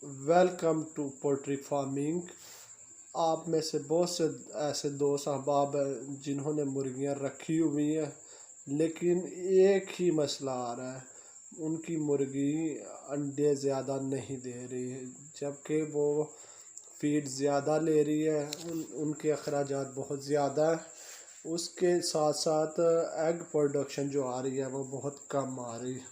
Welcome to poultry farming. आप में से बहुत से ऐसे दोस्त अहबाब हैं जिन्होंने मुर्गियां रखी हुई हैं, लेकिन एक ही मसला आ रहा है, उनकी मुर्गी अंडे ज़्यादा नहीं दे रही है, जबकि वो फीड ज़्यादा ले रही है। उनके अखराजात बहुत ज़्यादा है। उसके साथ साथ एग प्रोडक्शन जो आ रही है वो बहुत कम आ रही है,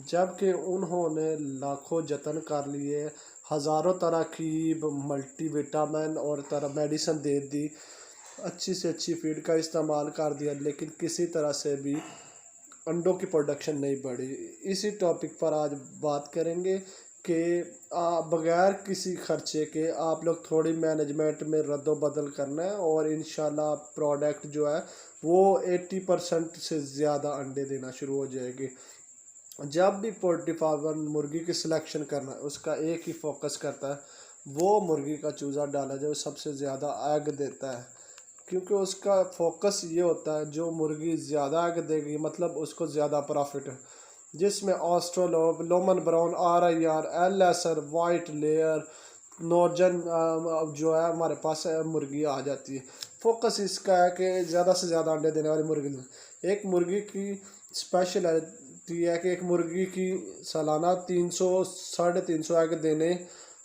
जबकि उन्होंने लाखों जतन कर लिए, हज़ारों तरह की मल्टीविटामिन और तरह मेडिसिन दे दी, अच्छी से अच्छी फीड का इस्तेमाल कर दिया, लेकिन किसी तरह से भी अंडों की प्रोडक्शन नहीं बढ़ी। इसी टॉपिक पर आज बात करेंगे कि बगैर किसी खर्चे के आप लोग थोड़ी मैनेजमेंट में रद्दोबदल करना है और इंशाल्लाह प्रोडक्ट जो है वो 80% से ज़्यादा अंडे देना शुरू हो जाएगी। जब भी पोल्ट्री फार्मर मुर्गी की सिलेक्शन करना है, उसका एक ही फोकस करता है वो मुर्गी का चूज़ा डाला जो सबसे ज़्यादा एग देता है, क्योंकि उसका फोकस ये होता है जो मुर्गी ज़्यादा एग देगी मतलब उसको ज़्यादा प्रॉफिट है, जिसमें Australorp, Lohmann brown, RIR, L white layer, नॉर्जन जो है हमारे पास मुर्गी आ जाती है। फोकस इसका है कि ज़्यादा से ज़्यादा अंडे देने वाली मुर्गी। एक मुर्गी की स्पेशलिटी है कि एक मुर्गी की सालाना 300 350 एग देने,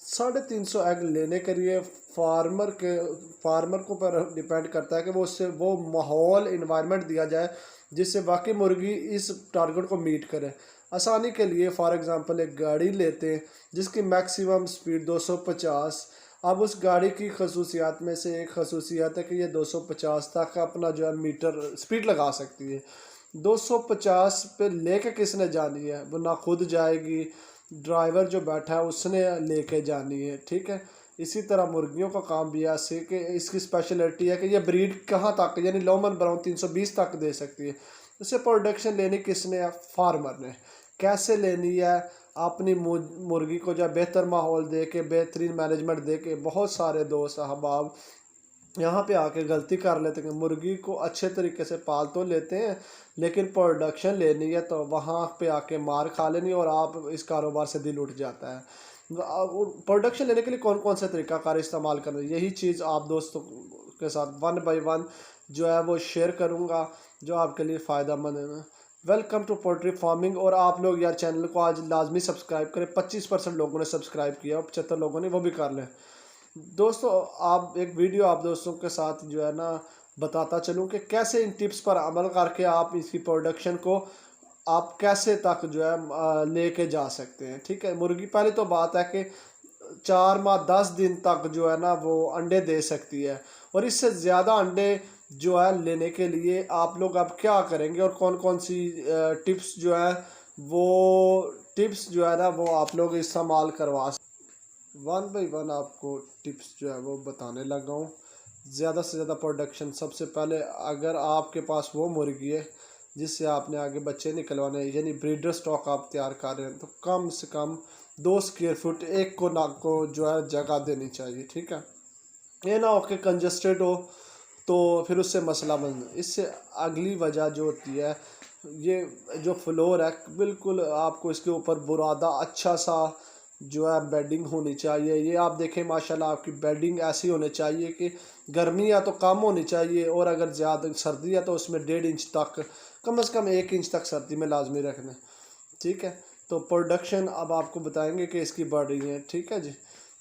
350 एग लेने के लिए फार्मर को पर डिपेंड करता है कि वो उससे वो माहौल इन्वायरमेंट दिया जाए जिससे बाकी मुर्गी इस टारगेट को मीट करे। आसानी के लिए फॉर एग्जांपल एक गाड़ी लेते हैं जिसकी मैक्सिमम स्पीड 250। अब उस गाड़ी की खसूसियात में से एक खसूसियात है कि ये 250 तक अपना जो है मीटर स्पीड लगा सकती है। 250 पे लेके किसने जानी है? वो ना खुद जाएगी, ड्राइवर जो बैठा है उसने लेके जानी है, ठीक है। इसी तरह मुर्गियों का काम भी ऐसे कि इसकी स्पेशलिटी है कि ये ब्रीड कहाँ तक, यानी लोमन ब्राउन 320 तक दे सकती है। उससे प्रोडक्शन लेनी किसने है? फार्मर ने। कैसे लेनी है? अपनी मुर्गी को जब बेहतर माहौल दे के, बेहतरीन मैनेजमेंट दे के। बहुत सारे दोस्त अहबाब यहाँ पे आके गलती कर लेते हैं, मुर्गी को अच्छे तरीके से पाल तो लेते हैं लेकिन प्रोडक्शन लेनी है तो वहाँ पे आके मार खा लेनी और आप इस कारोबार से दिल उठ जाता है। प्रोडक्शन लेने के लिए कौन कौन से तरीक़ाकार इस्तेमाल करना है, यही चीज़ आप दोस्तों के साथ वन बाय वन जो है वो शेयर करूँगा, जो आपके लिए फ़ायदा मंद है। Welcome to poultry farming. और आप लोग यार चैनल को आज लाजमी सब्सक्राइब करें। 25% लोगों ने सब्सक्राइब किया और 75 लोगों ने वो भी कर लें। दोस्तों आप एक वीडियो आप दोस्तों के साथ जो है ना बताता चलूँ कि कैसे इन टिप्स पर अमल करके आप इसकी प्रोडक्शन को आप कैसे तक जो है लेके जा सकते हैं, ठीक है। मुर्गी पहले तो बात है कि 4 माह 10 दिन तक जो है ना वो अंडे दे सकती है, और इससे ज़्यादा अंडे जो है लेने के लिए आप लोग अब क्या करेंगे और कौन कौन सी टिप्स जो है वो टिप्स जो है ना वो आप लोग इस्तेमाल करवा वन बाई वन आपको टिप्स जो है वो बताने लगा हूँ। ज़्यादा से ज़्यादा प्रोडक्शन, सबसे पहले अगर आपके पास वो मुर्गी है जिससे आपने आगे बच्चे निकलवाने हैं, यानी ब्रीडर स्टॉक आप तैयार कर रहे हैं, तो कम से कम 2 स्क्वायर फुट एक को नाक को जो है जगह देनी चाहिए, ठीक है। ये ना हो कि कंजस्टेड हो तो फिर उससे मसला बन। इससे अगली वजह जो होती है, ये जो फ्लोर है बिल्कुल आपको इसके ऊपर बुरादा अच्छा सा जो है बेडिंग होनी चाहिए। ये आप देखें माशाल्लाह आपकी बेडिंग ऐसी होनी चाहिए कि गर्मी है तो कम होनी चाहिए, और अगर ज़्यादा सर्दी है तो उसमें 1.5 इंच तक, कम से कम 1 इंच तक सर्दी में लाजमी रखना, ठीक है। तो प्रोडक्शन अब आपको बताएंगे कि इसकी बढ़ रही है, ठीक है जी।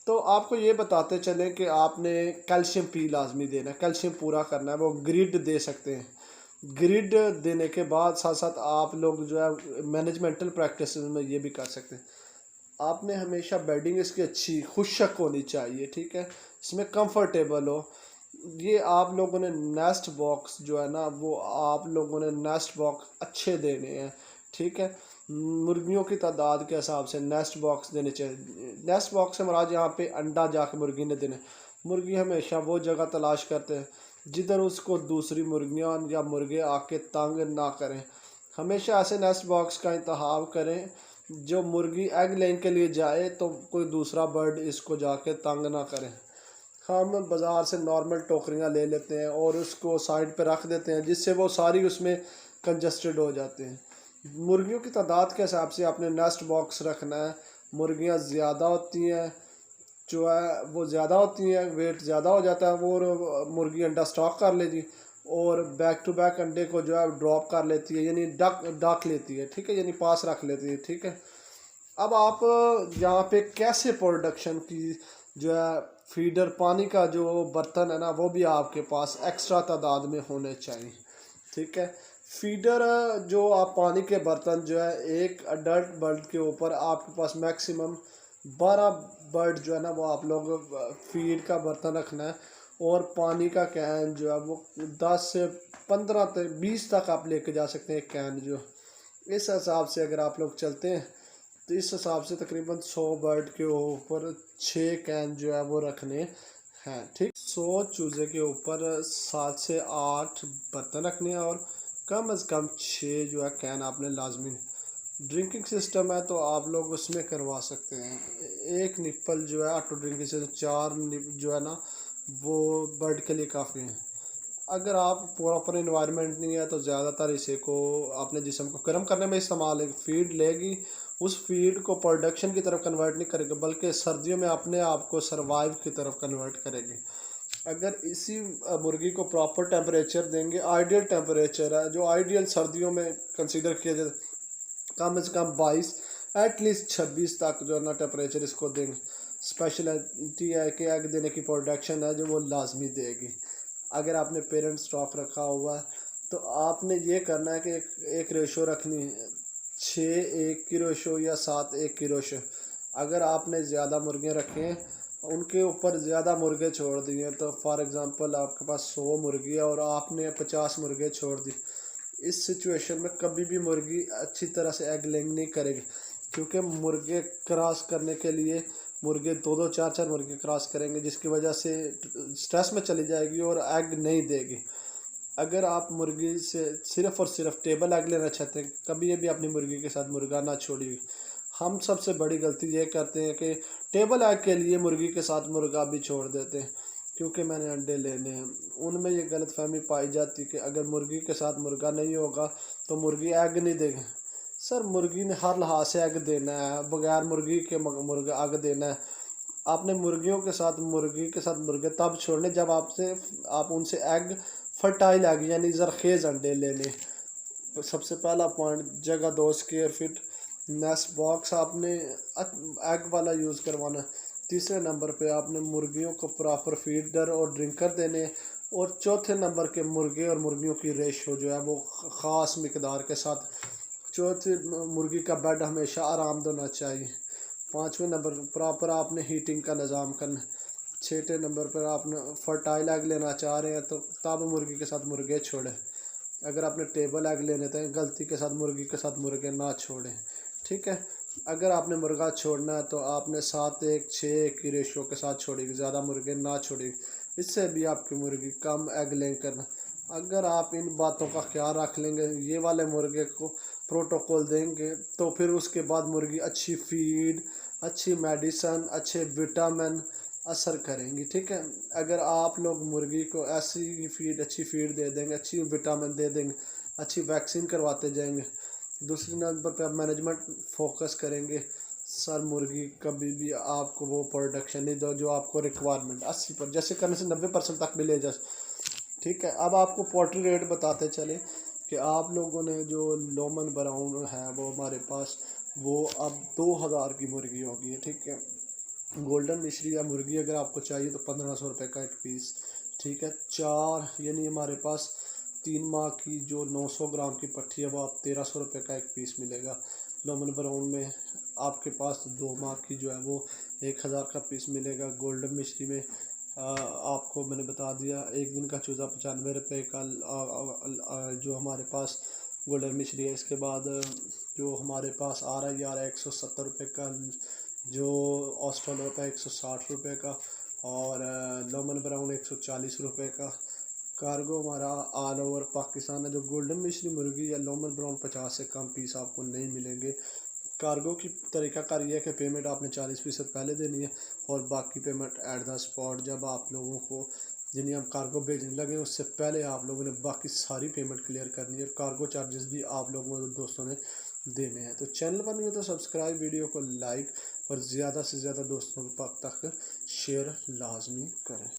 तो आपको ये बताते चलें कि आपने कैल्शियम पी लाजमी देना है, कैल्शियम पूरा करना है, वो ग्रिड दे सकते हैं। ग्रिड देने के बाद साथ साथ आप लोग जो है मैनेजमेंटल प्रैक्टिस में ये भी कर सकते हैं। आपने हमेशा बेडिंग इसकी अच्छी खुशक होनी चाहिए, ठीक है, इसमें कंफर्टेबल हो। ये आप लोगों ने नेस्ट बॉक्स जो है ना वो आप लोगों ने नेस्ट बॉक्स अच्छे देने हैं, ठीक है। मुर्गियों की तादाद के हिसाब से नेस्ट बॉक्स देने चाहिए। नेस्ट बॉक्स से मुराद यहाँ पे अंडा जाके मुर्गी ने देने। मुर्गी हमेशा वो जगह तलाश करते हैं जिधर उसको दूसरी मुर्गियाँ या मुर्गे आके तंग ना करें। हमेशा ऐसे नेस्ट बॉक्स का इंतखाब करें जो मुर्गी एग लेने के लिए जाए तो कोई दूसरा बर्ड इसको जाके तंग ना करें। हम बाज़ार से नॉर्मल टोकरियाँ ले लेते हैं और उसको साइड पे रख देते हैं जिससे वो सारी उसमें कंजस्टेड हो जाते हैं। मुर्गियों की तादाद के हिसाब से आपने नेस्ट बॉक्स रखना है। मुर्गियाँ ज़्यादा होती हैं जो है वो ज़्यादा होती हैं, वेट ज़्यादा हो जाता है वो, और मुर्गी अंडा स्टॉक कर लेती और बैक टू बैक अंडे को जो है ड्रॉप कर लेती है, यानी डक लेती है, ठीक है, यानी पास रख लेती है, ठीक है। अब आप यहाँ पे कैसे प्रोडक्शन की जो है फीडर पानी का जो बर्तन है ना वो भी आपके पास एक्स्ट्रा तादाद में होने चाहिए, ठीक है। फीडर जो आप पानी के बर्तन जो है, एक अडल्ट बर्ड के ऊपर आपके पास मैक्सिमम 12 बर्ड जो है ना वो आप लोग फीड का बर्तन रखना है। और पानी का कैन जो है वो 10 से 15 तक 20 तक आप लेके जा सकते हैं कैन जो। इस हिसाब से अगर आप लोग चलते हैं तो इस हिसाब से तकरीबन 100 बर्ड के ऊपर 6 कैन जो है वो रखने हैं, ठीक। 100 चूज़े के ऊपर 7 से 8 बर्तन रखने हैं और कम अज़ कम 6 जो है कैन आपने लाजमी। ड्रिंकिंग सिस्टम है तो आप लोग उसमें करवा सकते हैं। एक निप्पल जो है ऑटो ड्रिंकिंग सिस्टम, 4 जो है ना वो बर्ड के लिए काफ़ी है। अगर आप प्रॉपर इन्वायरमेंट नहीं है तो ज़्यादातर इसे को अपने जिस्म को गर्म करने में इस्तेमाल है। फीड लेगी, उस फीड को प्रोडक्शन की तरफ कन्वर्ट नहीं करेगी बल्कि सर्दियों में अपने आप को सर्वाइव की तरफ कन्वर्ट करेगी। अगर इसी मुर्गी को प्रॉपर टेम्परेचर देंगे, आइडियल टेम्परेचर है जो आइडियल सर्दियों में कंसीडर किया जाए, कम से कम 22 एटलीस्ट 26 तक जो है ना टेम्परेचर इसको देंगे। स्पेशलिटी है कि एग देने की प्रोडक्शन है जो वो लाजमी देगी। अगर आपने पेरेंट स्टॉक रखा हुआ है तो आपने ये करना है कि एक रेशो रखनी है, 6:1 की रेशो या 7:1 की रेशो। अगर आपने ज़्यादा मुर्गियाँ रखी हैं, उनके ऊपर ज़्यादा मुर्गे छोड़ दिए तो फॉर एग्ज़ाम्पल आपके पास 100 मुर्गी है और आपने 50 मुर्गे छोड़ दी, इस सिचुएशन में कभी भी मुर्गी अच्छी तरह से एग लेंग नहीं करेगी, क्योंकि मुर्गे क्रॉस करने के लिए मुर्गे 2-2 4-4 मुर्गे क्रॉस करेंगे जिसकी वजह से स्ट्रेस में चली जाएगी और एग नहीं देगी। अगर आप मुर्गी से सिर्फ़ और सिर्फ टेबल एग लेना चाहते हैं, कभी ये भी अपनी मुर्गी के साथ मुर्गा ना छोड़िए। हम सबसे बड़ी गलती ये करते हैं कि टेबल एग के लिए मुर्गी के साथ मुर्गा भी छोड़ देते हैं क्योंकि मैंने अंडे लेने हैं। उनमें ये गलतफहमी पाई जाती है कि अगर मुर्गी के साथ मुर्गा नहीं होगा तो मुर्गी एग नहीं देगी। सर मुर्गी ने हर लिहाज से एग देना है, बगैर मुर्गी के मुर्गा एग देना है। आपने मुर्गियों के साथ मुर्गे तब छोड़ने जब आप उनसे एग फर्टाइल एग यानी जरखेज़ अंडे लेने। तो सबसे पहला पॉइंट, जगह 2 स्क्वायर फीट नेस्ट बॉक्स आपने एग वाला यूज़ करवाना। तीसरे नंबर पे आपने मुर्गियों को प्रॉपर फीडर और ड्रिंकर देने। और चौथे नंबर के मुर्गे और मुर्गियों की रेशो जो है वो ख़ास मिकदार के साथ। चौथे मुर्गी का बेड हमेशा आरामद होना चाहिए। पाँचवें नंबर पर प्रॉपर आपने हीटिंग का निज़ाम करना। छठे नंबर पर आपने फर्टाइल एग लेना चाह रहे हैं तो तब मुर्गी के साथ मुर्गे छोड़ें। अगर आपने टेबल एग लेने थे गलती के साथ मुर्गी के साथ मुर्गे ना छोड़ें, ठीक है। अगर आपने मुर्गा छोड़ना है तो आपने 7:1 6:1 की रेशो के साथ छोड़ेगी, ज़्यादा मुर्गे ना छोड़ेगी, इससे भी आपकी मुर्गी कम एग लेंग करना। अगर आप इन बातों का ख्याल रख लेंगे, ये वाले मुर्गे को प्रोटोकॉल देंगे तो फिर उसके बाद मुर्गी अच्छी फीड, अच्छी मेडिसन, अच्छे विटामिन असर करेंगी, ठीक है। अगर आप लोग मुर्गी को ऐसी फीड, अच्छी फीड दे देंगे, अच्छी विटामिन दे देंगे, अच्छी वैक्सीन करवाते जाएंगे, दूसरे नंबर पे आप मैनेजमेंट फोकस करेंगे, सर मुर्गी कभी भी आपको वो प्रोडक्शन नहीं दो जो आपको रिक्वायरमेंट 80 पर जैसे करने से 90% तक मिले जा, ठीक है। अब आपको पोल्ट्री रेट बताते चले कि आप लोगों ने जो लोमन ब्राउन है वो हमारे पास वो अब 2000 की मुर्गी होगी, ठीक है। गोल्डन मिश्री या मुर्गी अगर आपको चाहिए तो 1500 रुपये का एक पीस, ठीक है। चार यानी हमारे पास 3 माह की जो 900 ग्राम की पट्टी है वो आप 1300 रुपये का एक पीस मिलेगा। लेमन ब्राउन में आपके पास 2 माह की जो है वो 1000 का पीस मिलेगा। गोल्डन मिश्री में आपको मैंने बता दिया, एक दिन का चूज़ा 95 रुपये का जो हमारे पास गोल्डन मिश्री है। इसके बाद जो हमारे पास आ रहा है यार 170 रुपये का जो ऑस्ट्रल होता है 160 रुपये का, और लेमन ब्राउन 140 रुपये का। कार्गो हमारा ऑल ओवर पाकिस्तान है। जो गोल्डन मिश्री मुर्गी या लेमन ब्राउन 50 से कम पीस आपको नहीं मिलेंगे। कार्गो की तरीकाकार ये है कि पेमेंट आपने 40% पहले देनी है और बाकी पेमेंट एट द स्पॉट जब आप लोगों को जिन्हें हम कार्गो भेजने लगे उससे पहले आप लोगों ने बाकी सारी पेमेंट क्लियर करनी है। कार्गो चार्जेस भी आप लोगों को दोस्तों ने देने हैं। तो चैनल पर नहीं हो तो सब्सक्राइब, वीडियो को लाइक और ज़्यादा से ज़्यादा दोस्तों तक शेयर लाजमी करें।